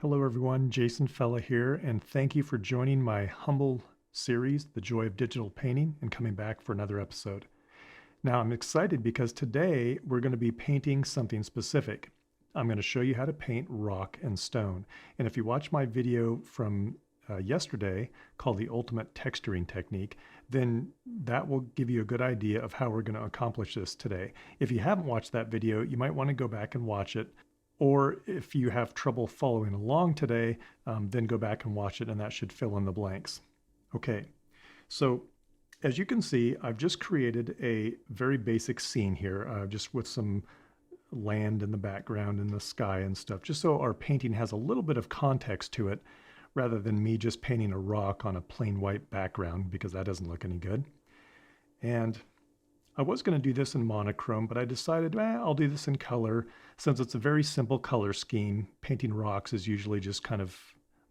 Hello everyone, Jason Fella here, and thank you for joining my humble series, The Joy of Digital Painting, and coming back for another episode. Now I'm excited because today we're going to be painting something specific. I'm going to show you how to paint rock and stone. And if you watch my video from yesterday called The Ultimate Texturing Technique, then that will give you a good idea of how we're going to accomplish this today. If you haven't watched that video, you might want to go back and watch it. Or if you have trouble following along today, then go back and watch it, and that should fill in the blanks. Okay, so as you can see, I've just created a very basic scene here, just with some land in the background and the sky and stuff, just so our painting has a little bit of context to it, rather than me just painting a rock on a plain white background, because that doesn't look any good. And I was going to do this in monochrome, but I decided I'll do this in color since it's a very simple color scheme. Painting rocks is usually just kind of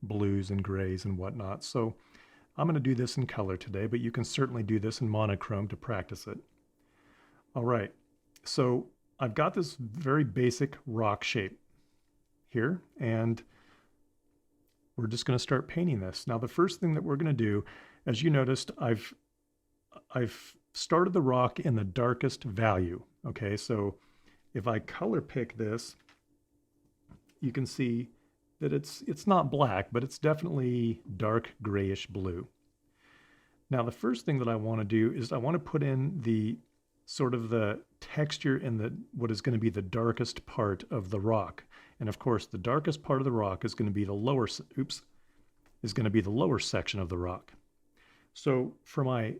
blues and grays and whatnot. So I'm going to do this in color today, but you can certainly do this in monochrome to practice it. All right, so I've got this very basic rock shape here, and we're just going to start painting this. Now, the first thing that we're going to do, as you noticed, I've started the rock in the darkest value. Okay, so if I color pick this, you can see that it's not black, but it's definitely dark grayish blue. Now, the first thing that I want to do is I want to put in the sort of the texture in the what is going to be the darkest part of the rock. And of course, the darkest part of the rock is going to be the lower section of the rock. So for my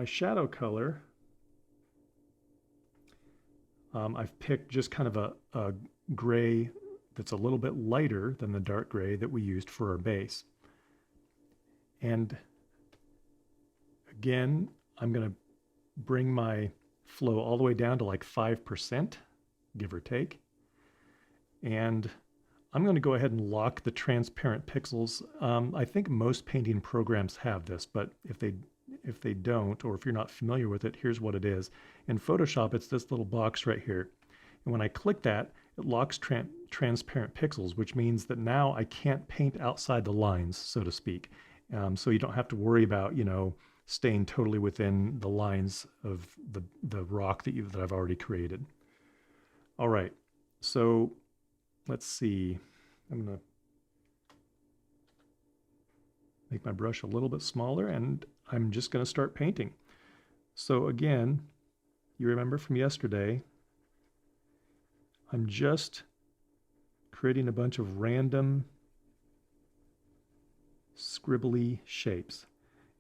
shadow color, I've picked just kind of a gray that's a little bit lighter than the dark gray that we used for our base. And again, I'm going to bring my flow all the way down to like 5%, give or take. And I'm going to go ahead and lock the transparent pixels. I think most painting programs have this, but if they don't, or if you're not familiar with it, here's what it is. In Photoshop, it's this little box right here. And when I click that, it locks transparent pixels, which means that now I can't paint outside the lines, so to speak. So you don't have to worry about, staying totally within the lines of the rock that I've already created. All right, so let's see. I'm going to make my brush a little bit smaller, and I'm just going to start painting. So again, you remember from yesterday, I'm just creating a bunch of random scribbly shapes.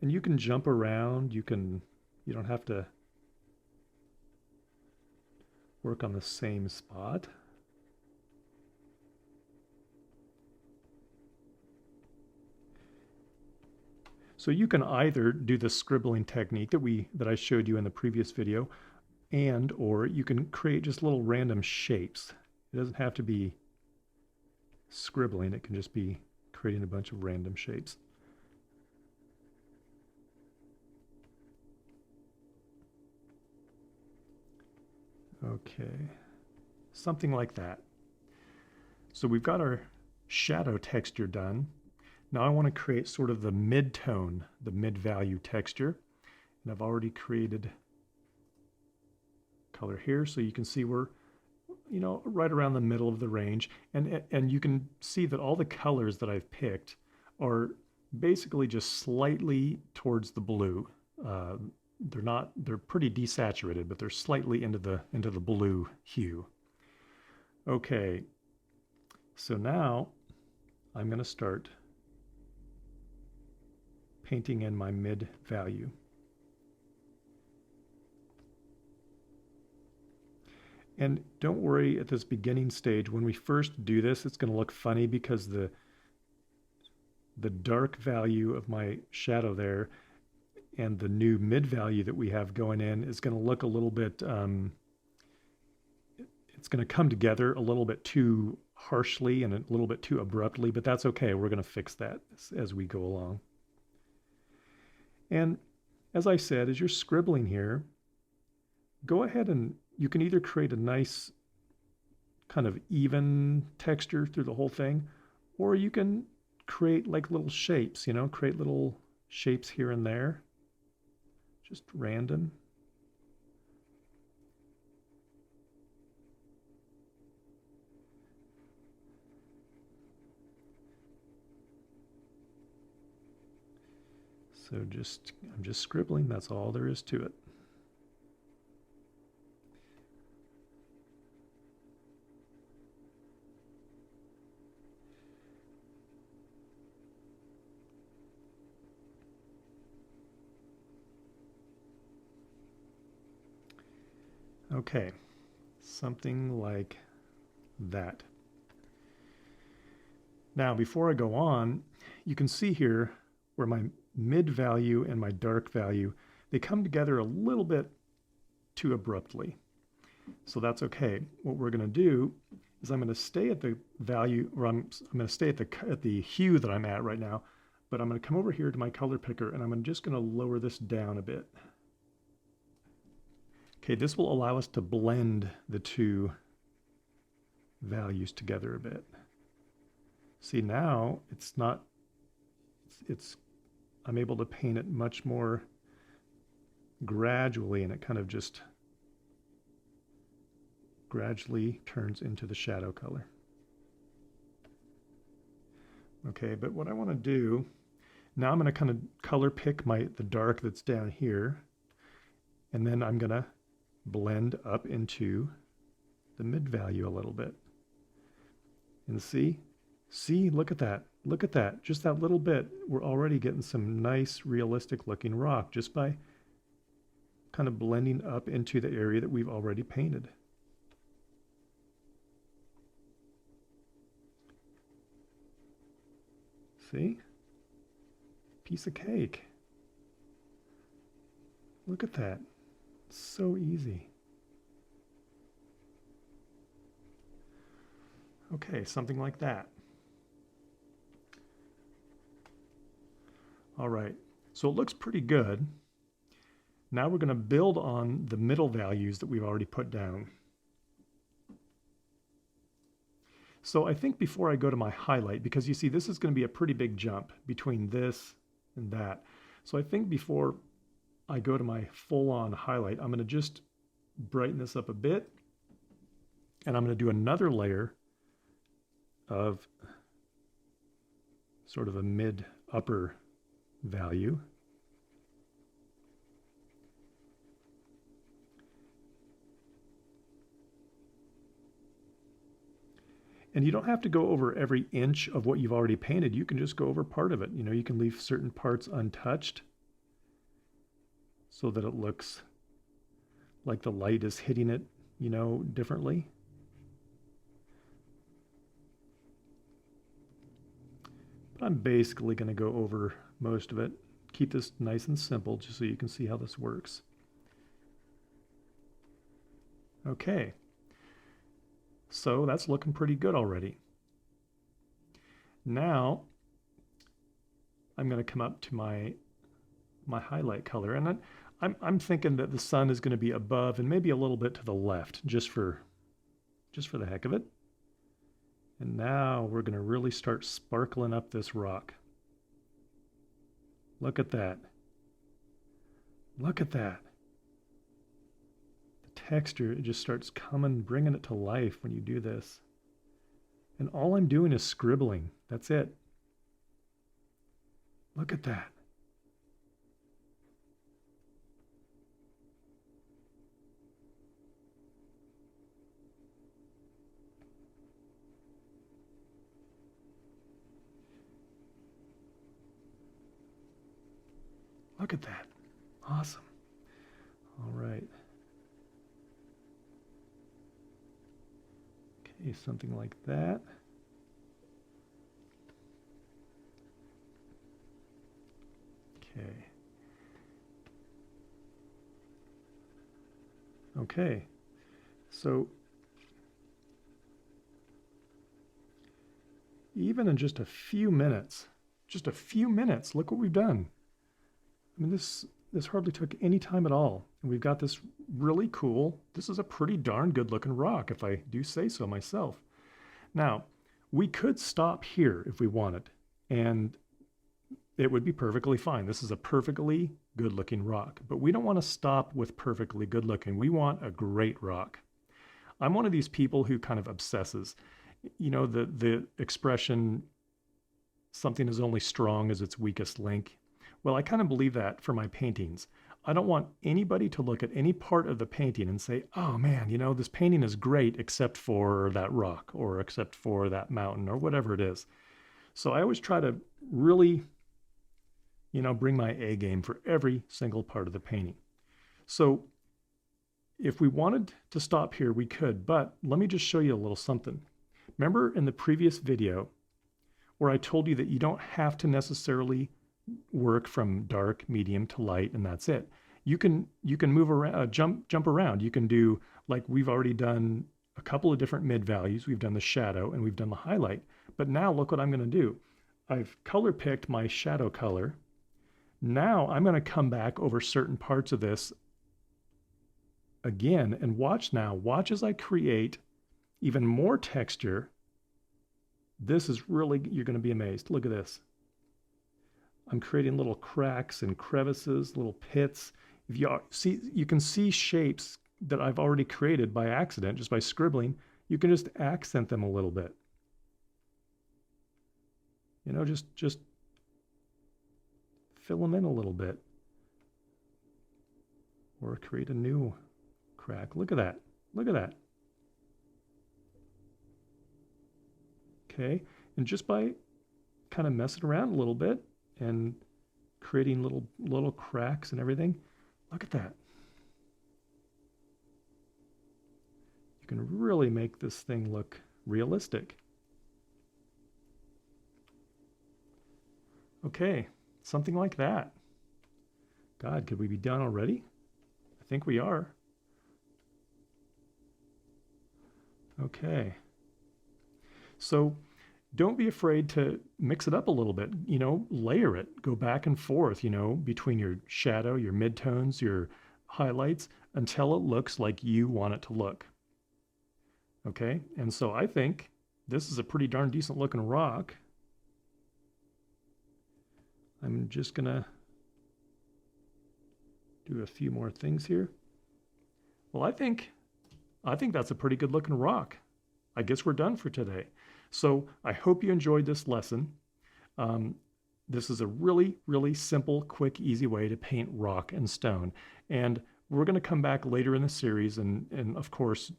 And you can jump around, you don't have to work on the same spot. So you can either do the scribbling technique that I showed you in the previous video, or you can create just little random shapes. It doesn't have to be scribbling, it can just be creating a bunch of random shapes. Okay, something like that. So we've got our shadow texture done. Now I want to create sort of the mid-tone, the mid-value texture. And I've already created color here, so you can see we're, right around the middle of the range. And you can see that all the colors that I've picked are basically just slightly towards the blue. They're pretty desaturated, but they're slightly into the blue hue. Okay, so now I'm going to start painting in my mid value. And don't worry at this beginning stage, when we first do this, it's going to look funny because the dark value of my shadow there and the new mid value that we have going in is going to look a little bit, it's going to come together a little bit too harshly and a little bit too abruptly, but that's okay. We're going to fix that as we go along. And as I said, as you're scribbling here, go ahead and you can either create a nice kind of even texture through the whole thing, or you can create like little shapes, create little shapes here and there, just random. So I'm just scribbling, that's all there is to it. Okay, something like that. Now, before I go on, you can see here where my mid value and my dark value, they come together a little bit too abruptly. So that's okay. What we're going to do is I'm going to stay at the value, or I'm going to stay at the hue that I'm at right now, but I'm going to come over here to my color picker and I'm just going to lower this down a bit. Okay, this will allow us to blend the two values together a bit. See, now I'm able to paint it much more gradually, and it kind of just gradually turns into the shadow color. Okay, but what I want to do, now I'm going to kind of color pick the dark that's down here, and then I'm going to blend up into the mid value a little bit. And see, look at that. Look at that. Just that little bit, we're already getting some nice realistic looking rock just by kind of blending up into the area that we've already painted. See? Piece of cake. Look at that. So easy. Okay, something like that. All right, so it looks pretty good. Now we're going to build on the middle values that we've already put down. So I think before I go to my highlight, because you see this is going to be a pretty big jump between this and that. So I think before I go to my full-on highlight, I'm going to just brighten this up a bit, and I'm going to do another layer of sort of a mid-upper value. And you don't have to go over every inch of what you've already painted. You can just go over part of it. You can leave certain parts untouched so that it looks like the light is hitting it, differently. But I'm basically going to go over most of it. Keep this nice and simple just so you can see how this works. Okay. So that's looking pretty good already. Now I'm going to come up to my highlight color, and then I'm thinking that the sun is going to be above and maybe a little bit to the left, just for the heck of it. And now we're going to really start sparkling up this rock. Look at that. Look at that. The texture, it just starts bringing it to life when you do this. And all I'm doing is scribbling. That's it. Look at that. Look at that. Awesome. All right. Okay, something like that. Okay. Okay. So even in just a few minutes, look what we've done. I mean, this this hardly took any time at all. And we've got this really cool, this is a pretty darn good looking rock, if I do say so myself. Now, we could stop here if we wanted, and it would be perfectly fine. This is a perfectly good looking rock, but we don't want to stop with perfectly good looking. We want a great rock. I'm one of these people who kind of obsesses. You know, the expression, something is only strong as its weakest link. Well, I kind of believe that for my paintings. I don't want anybody to look at any part of the painting and say, oh man, you know, this painting is great except for that rock or except for that mountain or whatever it is. So I always try to really, you know, bring my A game for every single part of the painting. So if we wanted to stop here, we could, but let me just show you a little something. Remember in the previous video where I told you that you don't have to necessarily work from dark, medium to light, and that's it. You can move around, jump around. You can do, like we've already done a couple of different mid values. We've done the shadow and we've done the highlight. But now look what I'm going to do. I've color picked my shadow color. Now I'm going to come back over certain parts of this again and watch now. Watch as I create even more texture. This is really, you're going to be amazed. Look at this. I'm creating little cracks and crevices, little pits. If you see, you can see shapes that I've already created by accident, just by scribbling. You can just accent them a little bit. You know, just fill them in a little bit. Or create a new crack. Look at that. Look at that. Okay, and just by kind of messing around a little bit and creating little cracks and everything, look at that. You can really make this thing look realistic. Okay, something like that. God, could we be done already? I think we are. Okay. So don't be afraid to mix it up a little bit, you know, layer it, go back and forth, you know, between your shadow, your midtones, your highlights, until it looks like you want it to look. Okay, and so I think this is a pretty darn decent looking rock. I'm just gonna do a few more things here. Well, I think that's a pretty good looking rock. I guess we're done for today. So I hope you enjoyed this lesson. This is a really, really simple, quick, easy way to paint rock and stone. And we're going to come back later in the series and of course,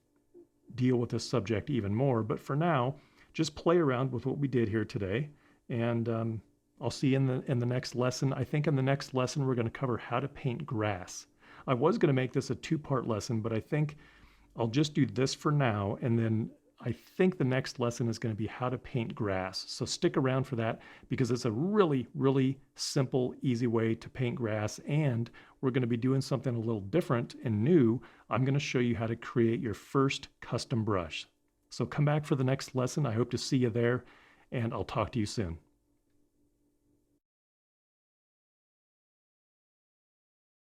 deal with this subject even more. But for now, just play around with what we did here today. And I'll see you in the next lesson. I think in the next lesson, we're going to cover how to paint grass. I was going to make this a two-part lesson, but I think I'll just do this for now, and then I think the next lesson is going to be how to paint grass. So stick around for that because it's a really, really simple, easy way to paint grass. And we're going to be doing something a little different and new. I'm going to show you how to create your first custom brush. So come back for the next lesson. I hope to see you there, and I'll talk to you soon.